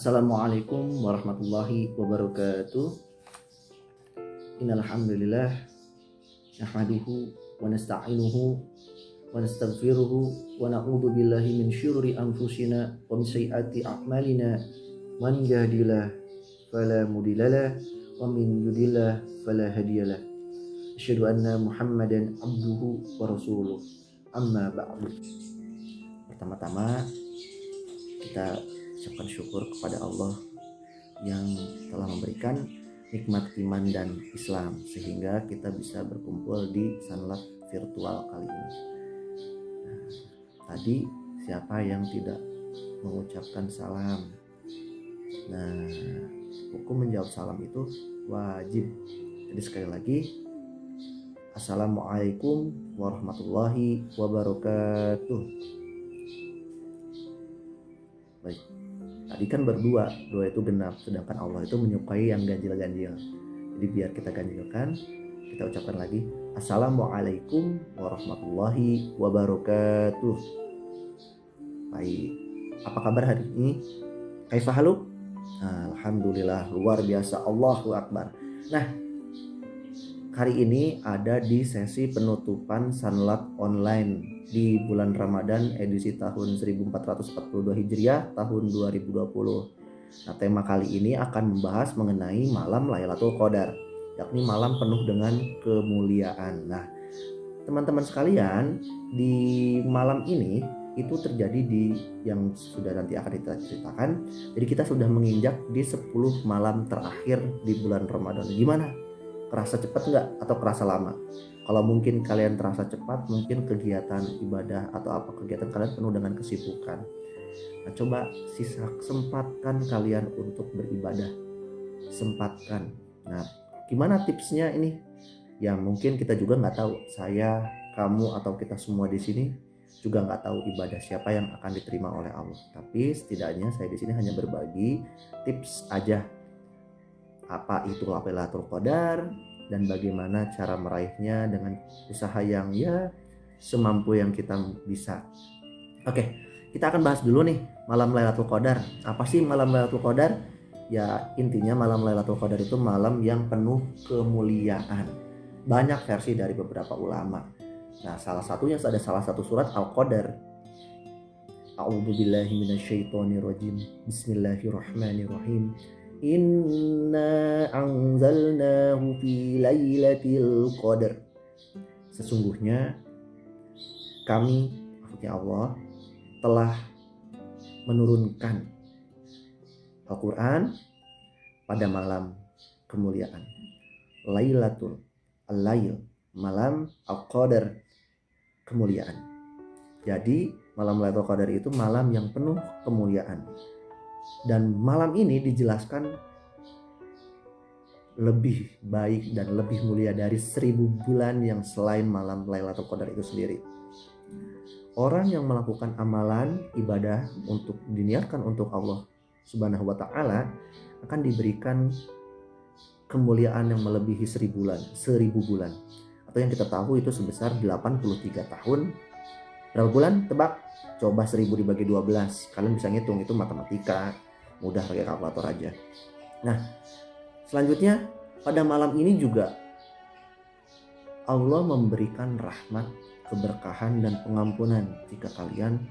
Assalamualaikum warahmatullahi wabarakatuh. Innal hamdalillah nahmaduhu wa nasta'inuhu wa nastaghfiruhu wa na'udzu billahi min syururi anfusina wa min sayyiati a'malina. Man yahdihillahu fala mudhillalah wa min yudhlil fala hadiyalah. Asyhadu anna Muhammadan abduhu wa rasuluh. Amma ba'du. Pertama-tama kita ucapkan syukur kepada Allah yang telah memberikan nikmat iman dan Islam sehingga kita bisa berkumpul di Sanlat virtual kali ini. Tadi siapa yang tidak mengucapkan salam? Nah, hukum menjawab salam itu wajib. Jadi sekali lagi, Assalamualaikum warahmatullahi wabarakatuh. Baik. Tadi kan berdua, dua itu genap, sedangkan Allah itu menyukai yang ganjil-ganjil. Jadi biar kita ganjilkan, kita ucapkan lagi Assalamualaikum warahmatullahi wabarakatuh. Baik, apa kabar hari ini? Kaifahalu? Alhamdulillah, luar biasa, Allahu Akbar. Nah, hari ini ada di sesi penutupan Sanlat online di bulan Ramadan edisi tahun 1442 Hijriah tahun 2020. Nah, tema kali ini akan membahas mengenai malam Lailatul Qadar, yakni malam penuh dengan kemuliaan. Nah, teman-teman sekalian, di malam ini itu terjadi di yang sudah nanti akan kita ceritakan. Jadi kita sudah menginjak di 10 malam terakhir di bulan Ramadan. Gimana? Kerasa cepat nggak atau kerasa lama? Kalau mungkin kalian terasa cepat, mungkin kegiatan ibadah atau apa kegiatan kalian penuh dengan kesibukan. Nah, coba sempatkan kalian untuk beribadah. Sempatkan. Nah, gimana tipsnya ini? Ya mungkin kita juga nggak tahu. Saya, kamu atau kita semua di sini juga nggak tahu ibadah siapa yang akan diterima oleh Allah. Tapi setidaknya saya di sini hanya berbagi tips aja. Apa itu Lailatul Qadar dan bagaimana cara meraihnya dengan usaha yang ya semampu yang kita bisa. Oke, kita akan bahas dulu nih malam Lailatul Qadar. Apa sih malam Lailatul Qadar? Ya intinya malam Lailatul Qadar itu malam yang penuh kemuliaan. Banyak versi dari beberapa ulama. Nah, salah satunya ada salah satu surat Al-Qadar. A'udzubillahi minasyaitonirrajim. Bismillahirrahmanirrahim. Inna anzalnahu fi lailatul qadar. Sesungguhnya kami, maksudnya Allah, telah menurunkan Al-Quran pada malam kemuliaan. Lailatul al-lail, malam Al-Qadar, kemuliaan. Jadi malam Lailatul Qadar itu malam yang penuh kemuliaan. Dan malam ini dijelaskan lebih baik dan lebih mulia dari 1000 bulan yang selain malam Lailatul Qadar itu sendiri. Orang yang melakukan amalan ibadah untuk diniatkan untuk Allah Subhanahu wa taala akan diberikan kemuliaan yang melebihi 1000 bulan. Atau yang kita tahu itu sebesar 83 tahun. Berapa bulan? Tebak. Coba 1000 dibagi 12. Kalian bisa ngitung, itu matematika. Mudah pakai kalkulator aja. Nah, selanjutnya pada malam ini juga Allah memberikan rahmat, keberkahan dan pengampunan jika kalian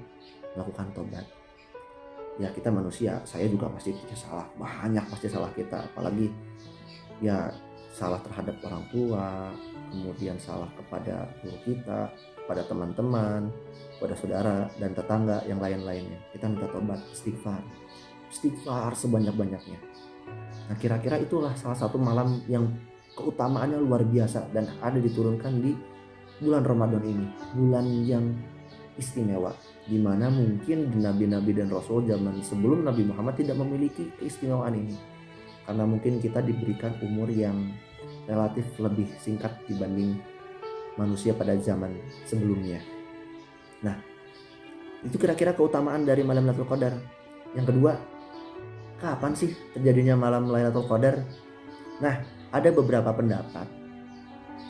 melakukan tobat. Ya kita manusia, saya juga pasti punya salah. Banyak pasti salah kita. Apalagi ya salah terhadap orang tua, kemudian salah kepada guru kita, kepada teman-teman, kepada saudara dan tetangga yang lain-lainnya. Kita minta tobat, istighfar sebanyak-banyaknya. Nah, kira-kira itulah salah satu malam yang keutamaannya luar biasa dan ada diturunkan di bulan Ramadan ini, bulan yang istimewa, di mana mungkin nabi-nabi dan rasul zaman sebelum Nabi Muhammad tidak memiliki keistimewaan ini, karena mungkin kita diberikan umur yang relatif lebih singkat dibanding manusia pada zaman sebelumnya. Nah, itu kira-kira keutamaan dari malam Lailatul Qadar. Yang kedua, kapan sih terjadinya malam Lailatul Qadar? Nah, ada beberapa pendapat,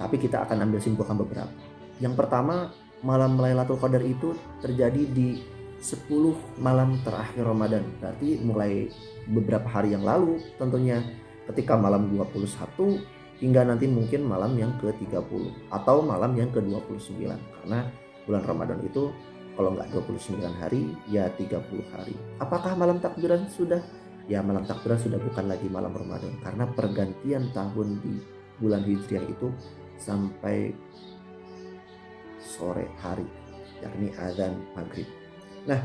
tapi kita akan ambil simpulkan beberapa. Yang pertama, malam Lailatul Qadar itu terjadi di 10 malam terakhir Ramadan. Berarti mulai beberapa hari yang lalu tentunya, ketika malam 21 hingga nanti mungkin malam yang ke-30 atau malam yang ke-29. Karena bulan Ramadan itu kalau nggak 29 hari ya 30 hari. Apakah malam takbiran sudah? Ya, malam takbiran sudah bukan lagi malam Ramadan, karena pergantian tahun di bulan Hijriah itu sampai sore hari, yakni azan maghrib. Nah,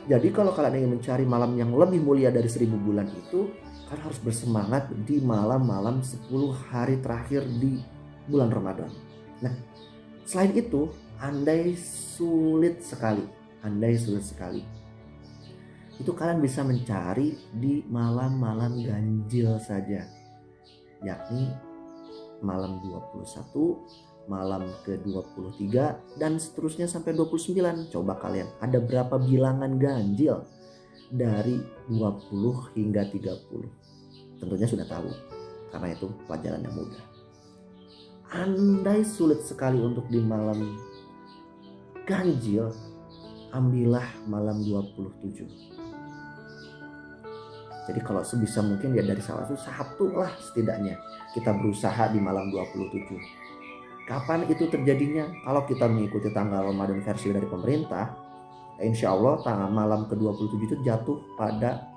jadi kalau kalian ingin mencari malam yang lebih mulia dari 1000 bulan itu, kalian harus bersemangat di malam-malam 10 hari terakhir di bulan Ramadan. Nah, selain itu, andai sulit sekali, itu kalian bisa mencari di malam-malam ganjil saja, yakni malam 21, malam ke-23 dan seterusnya sampai 29. Coba kalian, ada berapa bilangan ganjil dari 20 hingga 30? Tentunya sudah tahu, karena itu pelajaran yang mudah. Andai sulit sekali untuk di malam ganjil, ambillah malam 27. Jadi kalau sebisa mungkin ya dari salah satu lah setidaknya kita berusaha di malam 27. Kapan itu terjadinya? Kalau kita mengikuti tanggal Ramadan versi dari pemerintah, insya Allah tanggal malam ke-27 itu jatuh pada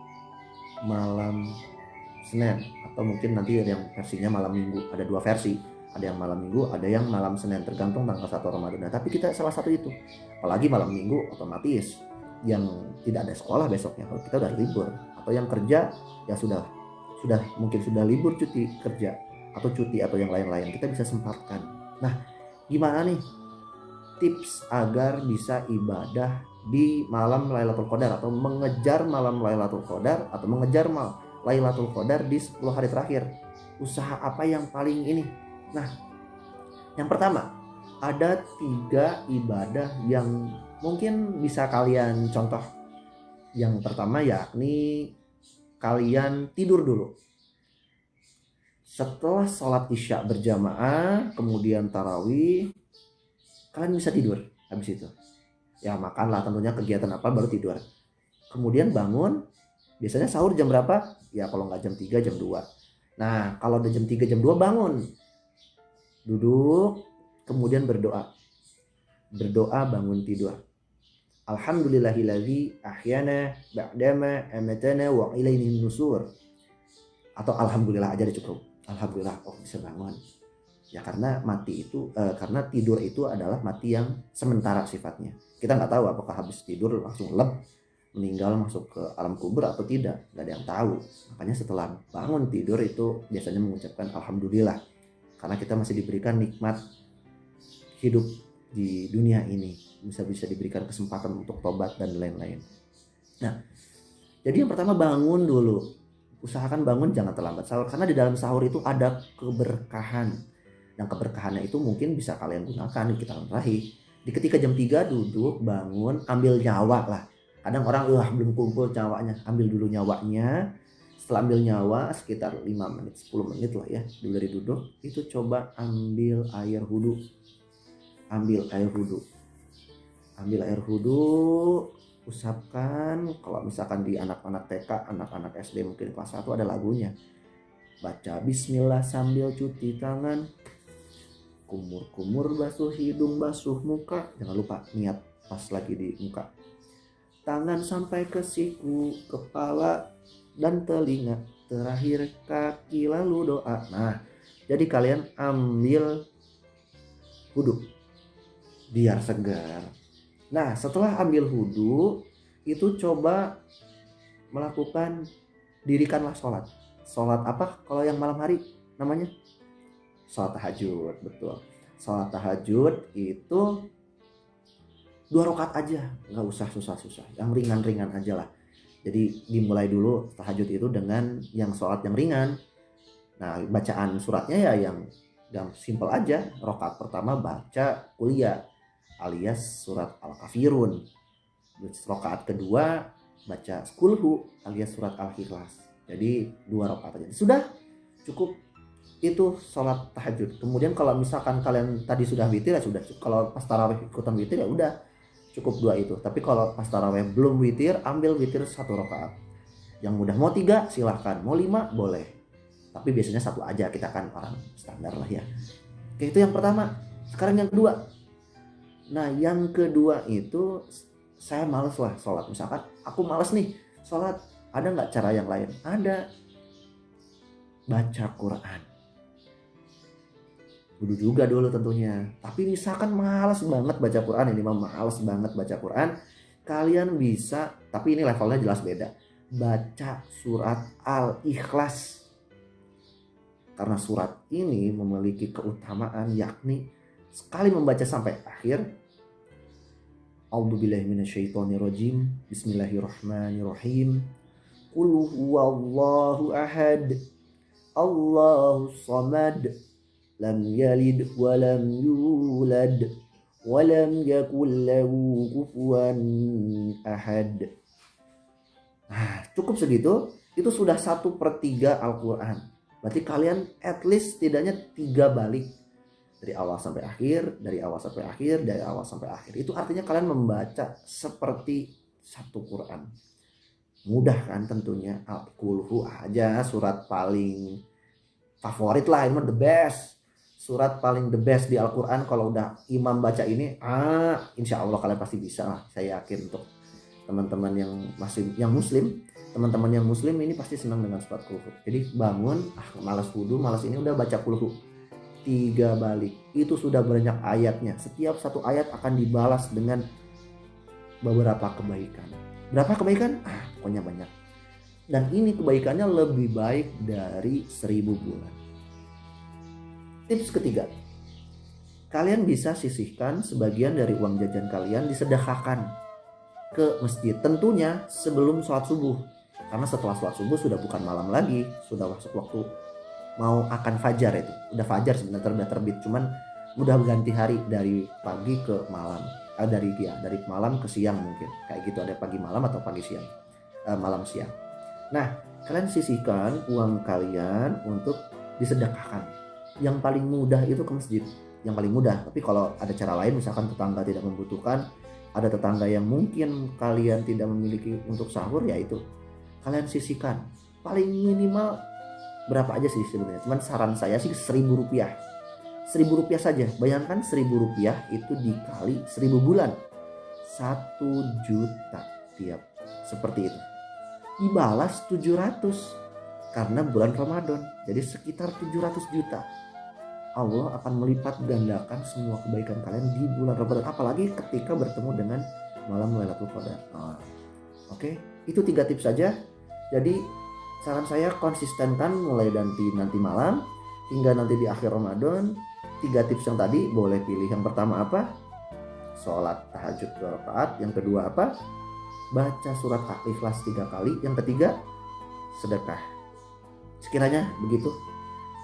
malam Senin, atau mungkin nanti yang versinya malam Minggu. Ada dua versi, ada yang malam Minggu, ada yang malam Senin, tergantung tanggal 1 Ramadan. Nah, tapi kita salah satu itu. Apalagi malam Minggu otomatis yang tidak ada sekolah besoknya, kalau kita udah libur, atau yang kerja ya sudah mungkin sudah libur, cuti kerja atau cuti atau yang lain-lain, kita bisa sempatkan. Nah, gimana nih tips agar bisa ibadah di malam Lailatul Qadar, atau mengejar malam Lailatul Qadar, atau mengejar Lailatul Qadar di 10 hari terakhir? Usaha apa yang paling ini? Nah, yang pertama, ada 3 ibadah yang mungkin bisa kalian contoh. Yang pertama yakni kalian tidur dulu. Setelah sholat isya berjamaah, kemudian tarawih, kalian bisa tidur habis itu. Ya makanlah tentunya, kegiatan apa baru tidur. Kemudian bangun, biasanya sahur jam berapa? Ya kalau nggak jam 3, jam 2. Nah kalau udah jam 3, jam 2 bangun. Duduk, kemudian berdoa. Bangun tidur. Alhamdulillahilladzi ahyana ba'dama amatana wa ilaihin nusur. Atau alhamdulillah aja deh cukup. Alhamdulillah, oh bisa bangun. Ya karena karena tidur itu adalah mati yang sementara sifatnya. Kita nggak tahu apakah habis tidur langsung meninggal masuk ke alam kubur atau tidak, nggak ada yang tahu. Makanya setelah bangun tidur itu biasanya mengucapkan alhamdulillah, karena kita masih diberikan nikmat hidup di dunia ini, bisa diberikan kesempatan untuk tobat dan lain-lain. Nah, jadi yang pertama bangun dulu. Usahakan bangun jangan terlambat sahur, karena di dalam sahur itu ada keberkahan. Yang keberkahannya itu mungkin bisa kalian gunakan di kita rahim. Di ketika jam 3 duduk, bangun, ambil nyawa lah. Kadang orang belum kumpul nyawanya, ambil dulu nyawanya. Setelah ambil nyawa sekitar 5 menit, 10 menit lah ya, dulu dari duduk, itu coba ambil air wudhu. Ambil air wudhu, usapkan. Kalau misalkan di anak-anak TK, anak-anak SD mungkin kelas 1 ada lagunya. Baca bismillah sambil cuci tangan, kumur-kumur basuh hidung, basuh muka. Jangan lupa niat pas lagi di muka. Tangan sampai ke siku, kepala dan telinga, terakhir kaki, lalu doa. Nah, jadi kalian ambil wudhu biar segar. Nah, setelah ambil wudhu itu coba melakukan, dirikanlah sholat. Sholat apa kalau yang malam hari namanya? Sholat tahajud, betul. Sholat tahajud itu 2 rakaat aja, nggak usah susah-susah, yang ringan-ringan aja lah. Jadi dimulai dulu tahajud itu dengan yang sholat yang ringan. Nah, bacaan suratnya ya yang simple aja. Rakaat pertama baca kuliah alias surat Al-Kafirun. Rakaat kedua baca Kulhu alias surat Al-Ikhlas. Jadi 2 rakaat aja. Sudah cukup itu sholat tahajud. Kemudian kalau misalkan kalian tadi sudah witir ya sudah. Kalau pas tarawih ikutan witir ya udah cukup 2 itu. Tapi kalau pas taraweh belum witir, ambil witir 1 rakaat. Yang mudah mau 3 silahkan, mau 5 boleh. Tapi biasanya 1 aja, kita kan orang standar lah ya. Oke, itu yang pertama. Sekarang yang kedua. Nah yang kedua itu saya males lah sholat. Misalkan aku males nih sholat, ada nggak cara yang lain? Ada. Baca Quran. Kudu juga dulu tentunya. Tapi misalkan males banget baca Quran, ini mah males banget baca Quran, kalian bisa, tapi ini levelnya jelas beda, baca surat Al-Ikhlas. Karena surat ini memiliki keutamaan, yakni sekali membaca sampai akhir, A'udzubillahi minasyaitonirrajim, Bismillahirrahmanirrahim, Qul huwallahu ahad, Allahus samad, lam yalid walam yulad, walam yakul lahu kufuwan ahad. Nah, cukup segitu, itu sudah 1/3 Al-Quran. Berarti kalian at least setidaknya 3 balik. Dari awal sampai akhir, dari awal sampai akhir, dari awal sampai akhir. Itu artinya kalian membaca seperti satu Quran. Mudah kan tentunya. Al-Kulhu aja surat paling favorit lah, ini the best. Surat paling the best di Al-Quran. Kalau udah imam baca ini, insya Allah kalian pasti bisa lah. Saya yakin untuk teman-teman yang masih yang muslim, teman-teman yang muslim ini pasti senang dengan surat kulhu. Jadi bangun, malas wudu, malas ini, udah baca kulhu 3 balik. Itu sudah banyak ayatnya. Setiap satu ayat akan dibalas dengan beberapa kebaikan. Berapa kebaikan? Pokoknya banyak. Dan ini kebaikannya lebih baik dari 1000 bulan. Tips ketiga, kalian bisa sisihkan sebagian dari uang jajan kalian, disedekahkan ke masjid. Tentunya sebelum sholat subuh. Karena setelah sholat subuh sudah bukan malam lagi, sudah masuk waktu mau akan fajar itu. Udah fajar sebenarnya, udah terbit, cuman udah ganti hari dari pagi ke malam. Dari malam ke siang mungkin. Kayak gitu, ada pagi malam atau pagi siang. Malam siang. Nah, kalian sisihkan uang kalian untuk disedekahkan. Yang paling mudah itu ke masjid. Yang paling mudah. Tapi kalau ada cara lain, misalkan tetangga tidak membutuhkan, ada tetangga yang mungkin kalian tidak memiliki untuk sahur, yaitu kalian sisihkan paling minimal berapa aja sih sebenarnya. Cuman saran saya sih 1000 rupiah. 1000 rupiah saja. Bayangkan 1000 rupiah itu dikali 1000 bulan. 1 juta tiap. Seperti itu. Dibalas 700 karena bulan Ramadan. Jadi sekitar 700 juta. Allah akan melipat gandakan semua kebaikan kalian di bulan Ramadan, apalagi ketika bertemu dengan malam Lailatul Qadar. Oke, itu 3 tips saja. Jadi saran saya konsistenkan mulai nanti malam hingga nanti di akhir Ramadan. 3 tips yang tadi boleh pilih. Yang pertama apa? Sholat tahajud 2 rakaat. Yang kedua apa? Baca surat Al-Ikhlas 3 kali. Yang ketiga sedekah. Sekiranya begitu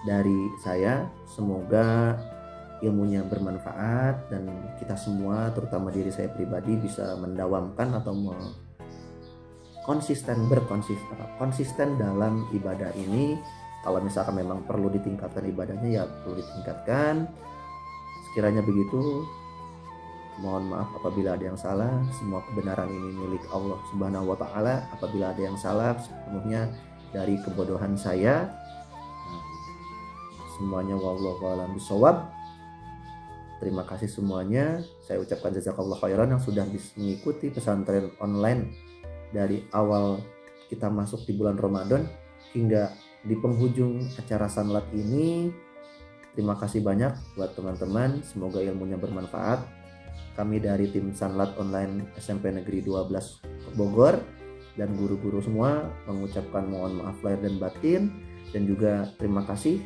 dari saya, semoga ilmunya bermanfaat dan kita semua, terutama diri saya pribadi, bisa mendawamkan atau konsisten dalam ibadah ini. Kalau misalkan memang perlu ditingkatkan ibadahnya, ya perlu ditingkatkan. Sekiranya begitu, mohon maaf apabila ada yang salah. Semua kebenaran ini milik Allah Subhanahu wa Ta'ala. Apabila ada yang salah, sepenuhnya dari kebodohan saya. Semuanya wallahu a'lam bishawab. Terima kasih semuanya. Saya ucapkan jazakallahu khairan yang sudah mengikuti pesantren online dari awal kita masuk di bulan Ramadan hingga di penghujung acara Sanlat ini. Terima kasih banyak buat teman-teman. Semoga ilmunya bermanfaat. Kami dari tim Sanlat Online SMP Negeri 12 Bogor dan guru-guru semua mengucapkan mohon maaf lahir dan batin, dan juga terima kasih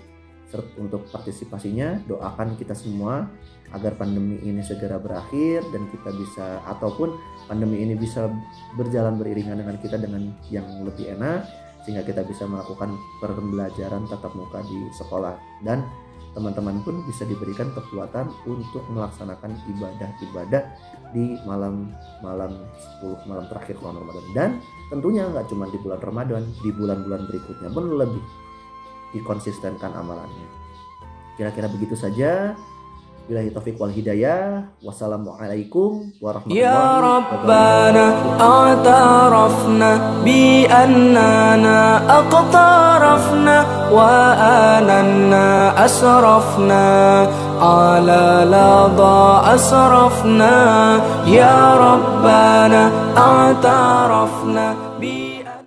untuk partisipasinya. Doakan kita semua agar pandemi ini segera berakhir dan kita bisa, ataupun pandemi ini bisa berjalan beriringan dengan kita dengan yang lebih enak, sehingga kita bisa melakukan pembelajaran tatap muka di sekolah, dan teman-teman pun bisa diberikan kekuatan untuk melaksanakan ibadah-ibadah di malam 10 malam terakhir bulan Ramadan. Dan tentunya nggak cuma di bulan Ramadan, di bulan-bulan berikutnya pun lebih dikonsistenkan amalannya. Kira-kira begitu saja. Billahi taufiq wal hidayah. Wassalamualaikum warahmatullahi يا ربنا wabarakatuh. اعترفنا بأننا اقترفنا وآننا أسرفنا على لظى أسرفنا. يا ربنا اعترفنا